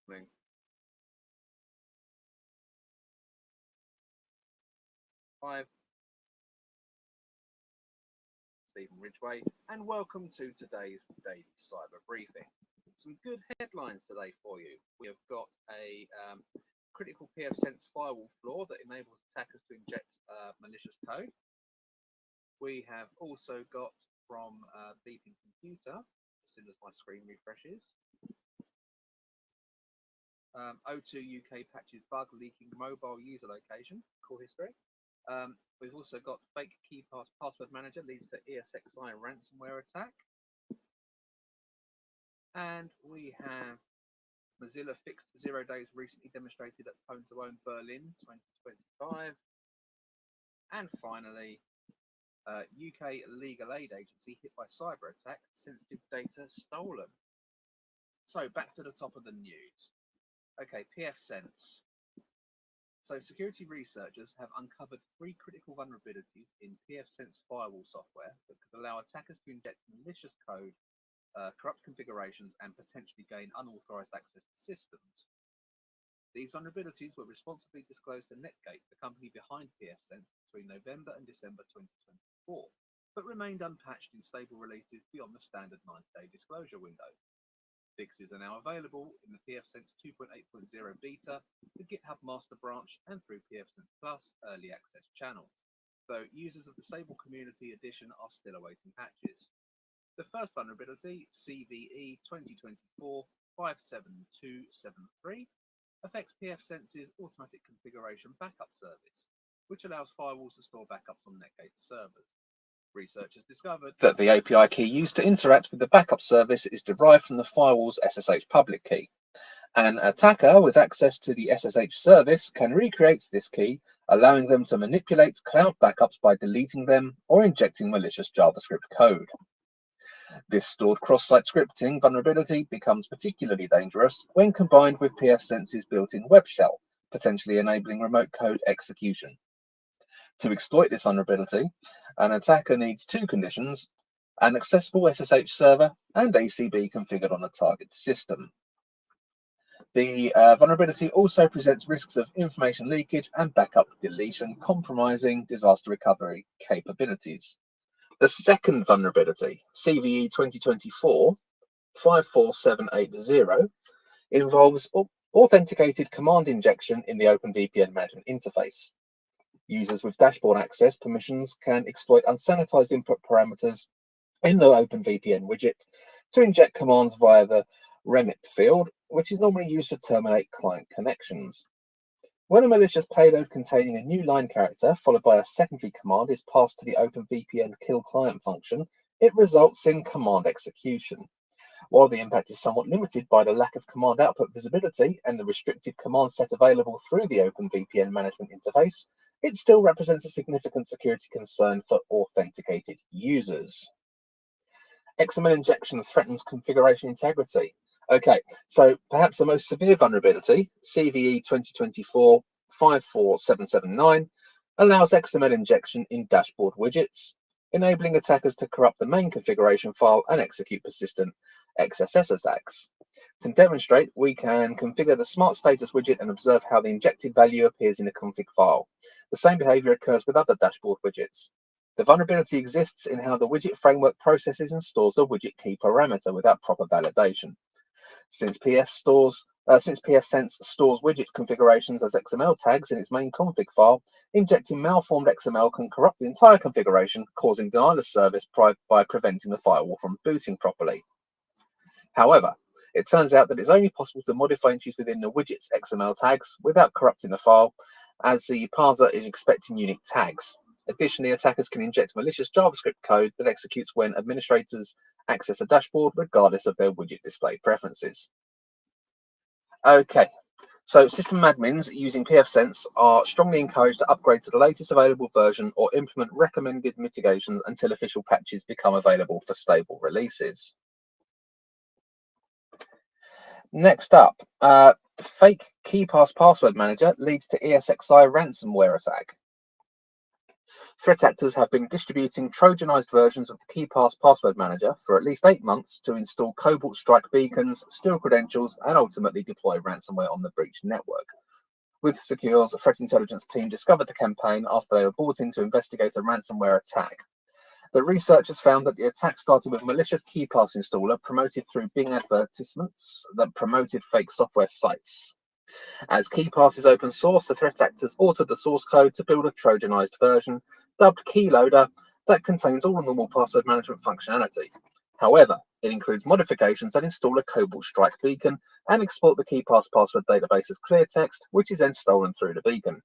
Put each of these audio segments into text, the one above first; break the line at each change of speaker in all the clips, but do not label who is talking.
Morning. Stephen Ridgway, and welcome to today's daily cyber briefing. Some good headlines today for you. We have got a critical PfSense firewall flaw that enables attackers to inject malicious code. We have also got from Beeping Computer, as soon as my screen refreshes, O2 UK patches bug leaking mobile user location, core history. We've also got fake KeePass Password Manager leads to ESXi ransomware attack. And we have Mozilla fixed 0 days recently demonstrated at Pwn2Own Berlin 2025. And finally, UK Legal Aid Agency hit by cyber attack, sensitive data stolen. So back to the top of the news. Okay, PfSense. So security researchers have uncovered 3 critical vulnerabilities in PfSense firewall software that could allow attackers to inject malicious code, corrupt configurations, and potentially gain unauthorized access to systems. These vulnerabilities were responsibly disclosed to Netgate, the company behind PfSense, between November and December 2024, but remained unpatched in stable releases beyond the standard 90-day disclosure window. Fixes are now available in the PfSense 2.8.0 beta, the GitHub master branch, and through PfSense Plus early access channels, though users of the stable community edition are still awaiting patches. The first vulnerability, CVE 2024-57273, affects PfSense's automatic configuration backup service, which allows firewalls to store backups on Netgate's servers. Researchers discovered that the API key used to interact with the backup service is derived from the firewall's SSH public key. An attacker with access to the SSH service can recreate this key, allowing them to manipulate cloud backups by deleting them or injecting malicious JavaScript code. This stored cross-site scripting vulnerability becomes particularly dangerous when combined with PfSense's built-in web shell, potentially enabling remote code execution. To exploit this vulnerability, an attacker needs 2 conditions: an accessible SSH server and ACB configured on a target system. The vulnerability also presents risks of information leakage and backup deletion, compromising disaster recovery capabilities. The second vulnerability, CVE 2024-54780, involves authenticated command injection in the OpenVPN management interface. Users with dashboard access permissions can exploit unsanitized input parameters in the OpenVPN widget to inject commands via the remit field, which is normally used to terminate client connections. When a malicious payload containing a new line character followed by a secondary command is passed to the OpenVPN kill client function, it results in command execution. While the impact is somewhat limited by the lack of command output visibility and the restricted command set available through the OpenVPN management interface, it still represents a significant security concern for authenticated users. XML injection threatens configuration integrity. Okay, so perhaps the most severe vulnerability, CVE 2024-54779, allows XML injection in dashboard widgets, enabling attackers to corrupt the main configuration file and execute persistent XSS attacks. To demonstrate, we can configure the Smart Status widget and observe how the injected value appears in the config file. The same behavior occurs with other dashboard widgets. The vulnerability exists in how the widget framework processes and stores the widget key parameter without proper validation. Since PfSense stores widget configurations as XML tags in its main config file, injecting malformed XML can corrupt the entire configuration, causing denial of service by preventing the firewall from booting properly. However, it turns out that it's only possible to modify entries within the widget's XML tags without corrupting the file, as the parser is expecting unique tags. Additionally, attackers can inject malicious JavaScript code that executes when administrators access a dashboard regardless of their widget display preferences. Okay, so system admins using PfSense are strongly encouraged to upgrade to the latest available version or implement recommended mitigations until official patches become available for stable releases. Next up, fake KeePass Password Manager leads to ESXi ransomware attack. Threat actors have been distributing Trojanized versions of the KeePass Password Manager for at least 8 months to install Cobalt Strike beacons, steal credentials, and ultimately deploy ransomware on the breached network. With Secure's threat intelligence team discovered the campaign after they were brought in to investigate a ransomware attack. The researchers found that the attack started with malicious KeePass installer promoted through Bing advertisements that promoted fake software sites. As KeePass is open source, the threat actors altered the source code to build a Trojanized version, dubbed Keyloader, that contains all the normal password management functionality. However, it includes modifications that install a Cobalt Strike beacon and export the KeePass password database as clear text, which is then stolen through the beacon.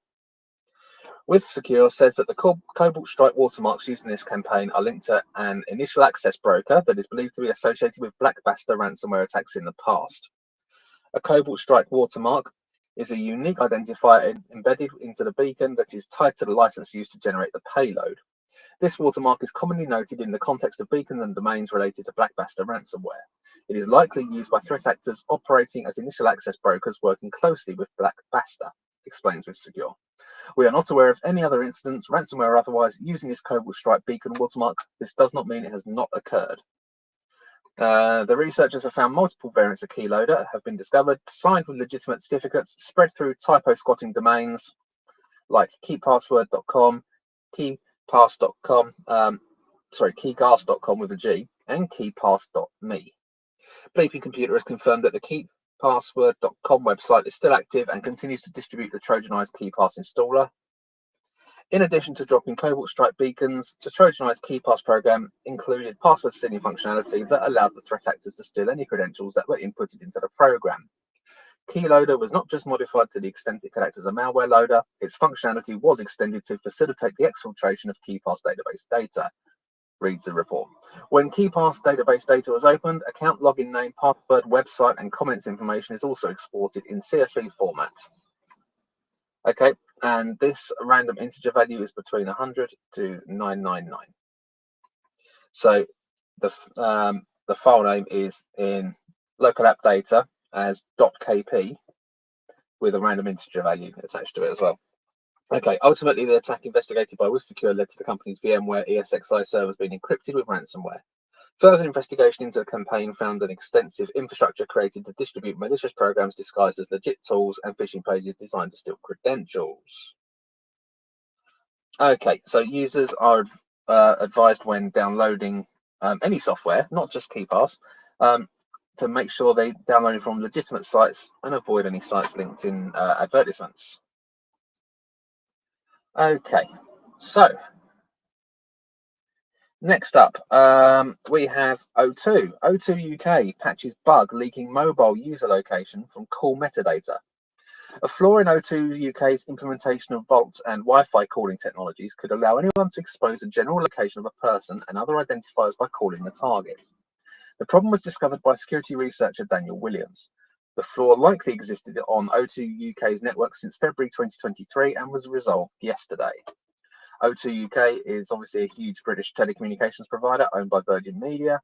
With Secure says that the Cobalt Strike watermarks used in this campaign are linked to an initial access broker that is believed to be associated with Blackbuster ransomware attacks in the past. A Cobalt Strike watermark is a unique identifier embedded into the beacon that is tied to the license used to generate the payload. This watermark is commonly noted in the context of beacons and domains related to Blackbuster ransomware. It is likely used by threat actors operating as initial access brokers working closely with Blackbuster, explains with Secure. We are not aware of any other incidents, ransomware or otherwise, using this Cobalt Strike beacon watermark. This does not mean it has not occurred. The researchers have found multiple variants of Keyloader have been discovered, signed with legitimate certificates, spread through typo-squatting domains like keypassword.com, keypass.com, keygas.com with a G, and keypass.me. Bleeping Computer has confirmed that the keypassword.com website is still active and continues to distribute the Trojanized KeePass installer. In addition to dropping Cobalt Strike beacons, the Trojanized KeePass program included password stealing functionality that allowed the threat actors to steal any credentials that were inputted into the program. Keyloader was not just modified to the extent it could act as a malware loader, its functionality was extended to facilitate the exfiltration of KeePass database data, reads the report. When KeePass database data was opened, account login name, password, website, and comments information is also exported in CSV format. Okay, and this random integer value is between 100 to 999. So the file name is in local app data as .kp with a random integer value attached to it as well. Okay, ultimately the attack investigated by WithSecure led to the company's VMware ESXi servers being encrypted with ransomware. Further investigation into the campaign found an extensive infrastructure created to distribute malicious programs disguised as legit tools and phishing pages designed to steal credentials. Okay, so users are advised when downloading any software, not just KeePass, to make sure they download it from legitimate sites and avoid any sites linked in advertisements. Okay, so next up, we have O2. O2 UK patches bug leaking mobile user location from call metadata. A flaw in O2 UK's implementation of Vault and Wi-Fi calling technologies could allow anyone to expose the general location of a person and other identifiers by calling the target. The problem was discovered by security researcher Daniel Williams. The flaw likely existed on O2 UK's network since February 2023 and was resolved yesterday. O2 UK is obviously a huge British telecommunications provider owned by Virgin Media.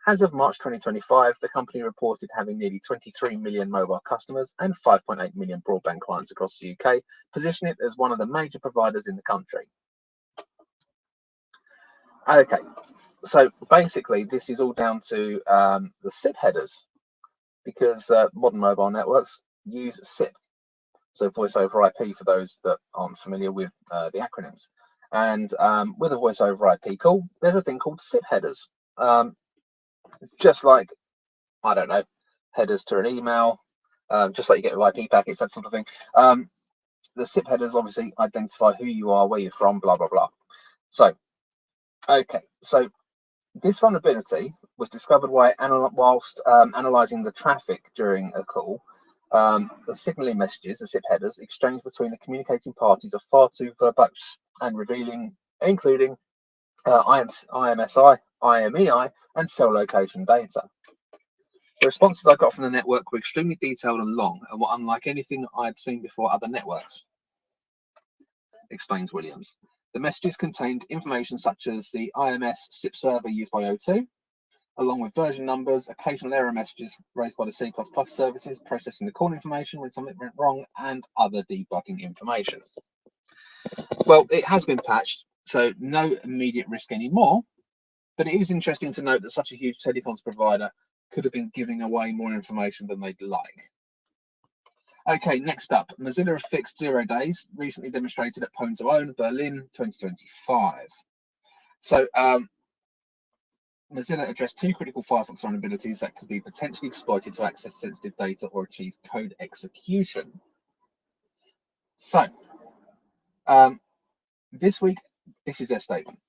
As of March 2025, the company reported having nearly 23 million mobile customers and 5.8 million broadband clients across the UK, positioning it as one of the major providers in the country. Okay, so basically this is all down to the SIP headers, because modern mobile networks use SIP, so voice over IP for those that aren't familiar with the acronyms. And with a voice over IP call, there's a thing called SIP headers. Just like, I don't know, headers to an email, just like you get with IP packets, that sort of thing. The SIP headers obviously identify who you are, where you're from, blah, blah, blah. So, okay, so this vulnerability was discovered whilst analyzing the traffic during a call. The signaling messages, the SIP headers, exchanged between the communicating parties are far too verbose and including IMSI, IMEI, and cell location data. The responses I got from the network were extremely detailed and long and were unlike anything I had seen before other networks, explains Williams. The messages contained information such as the IMS SIP server used by O2, along with version numbers, occasional error messages raised by the C++ services processing the call information when something went wrong, and other debugging information. Well, it has been patched, So no immediate risk anymore, but it is interesting to note that such a huge telecoms provider could have been giving away more information than they'd like. Okay, next up, Mozilla have fixed 0 days, recently demonstrated at Pwn2Own Berlin 2025. So Mozilla addressed two critical Firefox vulnerabilities that could be potentially exploited to access sensitive data or achieve code execution. So this week, this is their statement.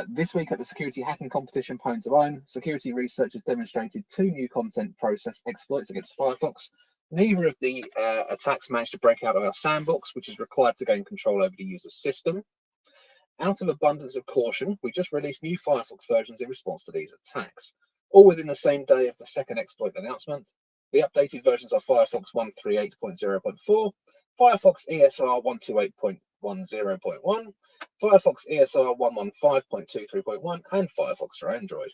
This week at the security hacking competition Pwn2Own, security researchers demonstrated two new content process exploits against Firefox. Neither of the attacks managed to break out of our sandbox, which is required to gain control over the user's system. Out of abundance of caution, we just released new Firefox versions in response to these attacks. All within the same day of the second exploit announcement. The updated versions are Firefox 138.0.4, Firefox ESR 128.10.1, Firefox ESR 115.23.1, and Firefox for Android.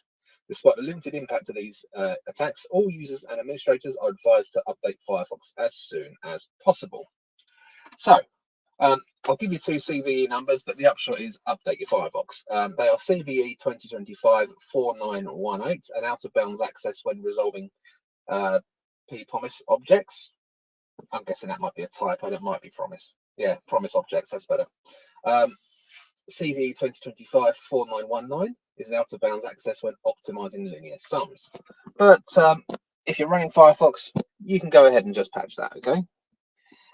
Despite the limited impact of these attacks, all users and administrators are advised to update Firefox as soon as possible. So, I'll give you two CVE numbers, but the upshot is update your Firefox. They are CVE 2025-4918 and out-of-bounds access when resolving promise objects. I'm guessing that might be a typo, that might be promise. Yeah, promise objects, that's better. CVE 2025-4919 is an out-of-bounds access when optimizing linear sums. But if you're running Firefox, you can go ahead and just patch that, okay?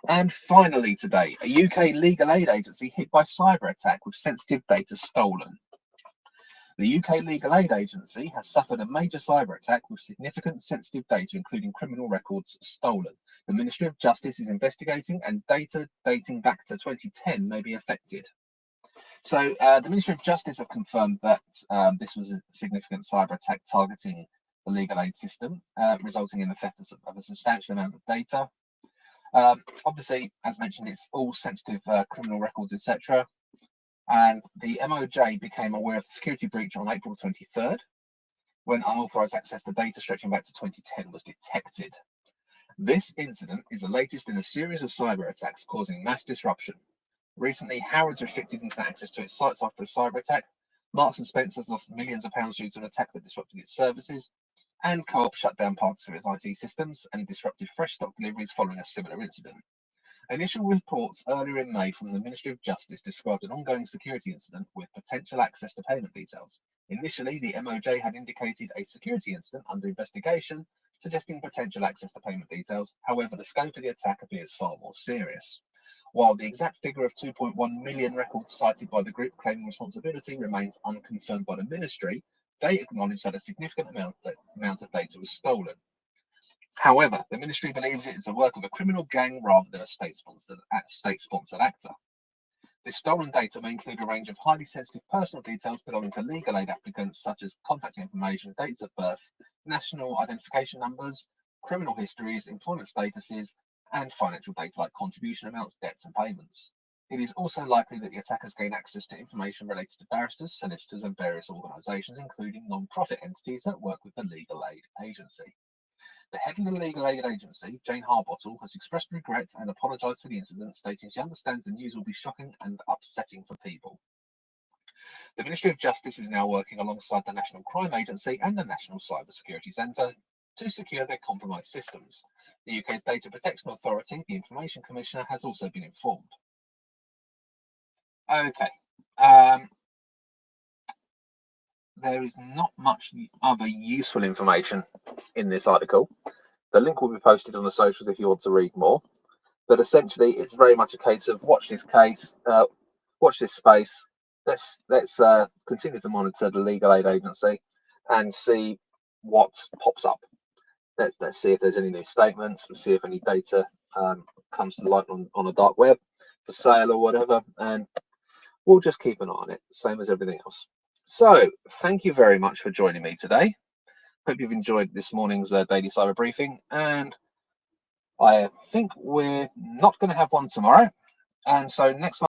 And finally today, a UK legal aid agency hit by cyber attack with sensitive data stolen. The UK Legal Aid Agency has suffered a major cyber attack with significant sensitive data, including criminal records, stolen. The Ministry of Justice is investigating, and data dating back to 2010 may be affected. So the Ministry of Justice have confirmed that this was a significant cyber attack targeting the legal aid system, resulting in the theft of a substantial amount of data. Obviously, as mentioned, it's all sensitive criminal records, etc. And the MOJ became aware of the security breach on April 23rd, when unauthorized access to data stretching back to 2010 was detected. This incident is the latest in a series of cyber attacks causing mass disruption. Recently, Harrods restricted internet access to its sites after a cyber attack. Marks and Spencer's lost millions of pounds due to an attack that disrupted its services. And Co-op shut down parts of its IT systems and disrupted fresh stock deliveries following a similar incident. Initial reports earlier in May from the Ministry of Justice described an ongoing security incident with potential access to payment details. Initially, the MOJ had indicated a security incident under investigation, suggesting potential access to payment details. However, the scope of the attack appears far more serious. While the exact figure of 2.1 million records cited by the group claiming responsibility remains unconfirmed by the ministry, they acknowledge that a significant amount of data was stolen. However, the ministry believes it is the work of a criminal gang rather than a state-sponsored actor. This stolen data may include a range of highly sensitive personal details belonging to legal aid applicants, such as contact information, dates of birth, national identification numbers, criminal histories, employment statuses, and financial data like contribution amounts, debts, and payments. It is also likely that the attackers gain access to information related to barristers, solicitors, and various organisations, including non-profit entities that work with the Legal Aid Agency. The head of the Legal Aid Agency, Jane Harbottle, has expressed regret and apologised for the incident, stating she understands the news will be shocking and upsetting for people. The Ministry of Justice is now working alongside the National Crime Agency and the National Cybersecurity Centre to secure their compromised systems. The UK's Data Protection Authority, the Information Commissioner, has also been informed. Okay. There is not much other useful information in this article. The link will be posted on the socials if you want to read more. But essentially, it's very much a case of watch this case, watch this space. Let's continue to monitor the Legal Aid Agency and see what pops up. Let's see if there's any new statements. Let's see if any data comes to light on a dark web for sale or whatever, and we'll just keep an eye on it, same as everything else. So, thank you very much for joining me today. Hope you've enjoyed this morning's daily cyber briefing, and I think we're not going to have one tomorrow. And so next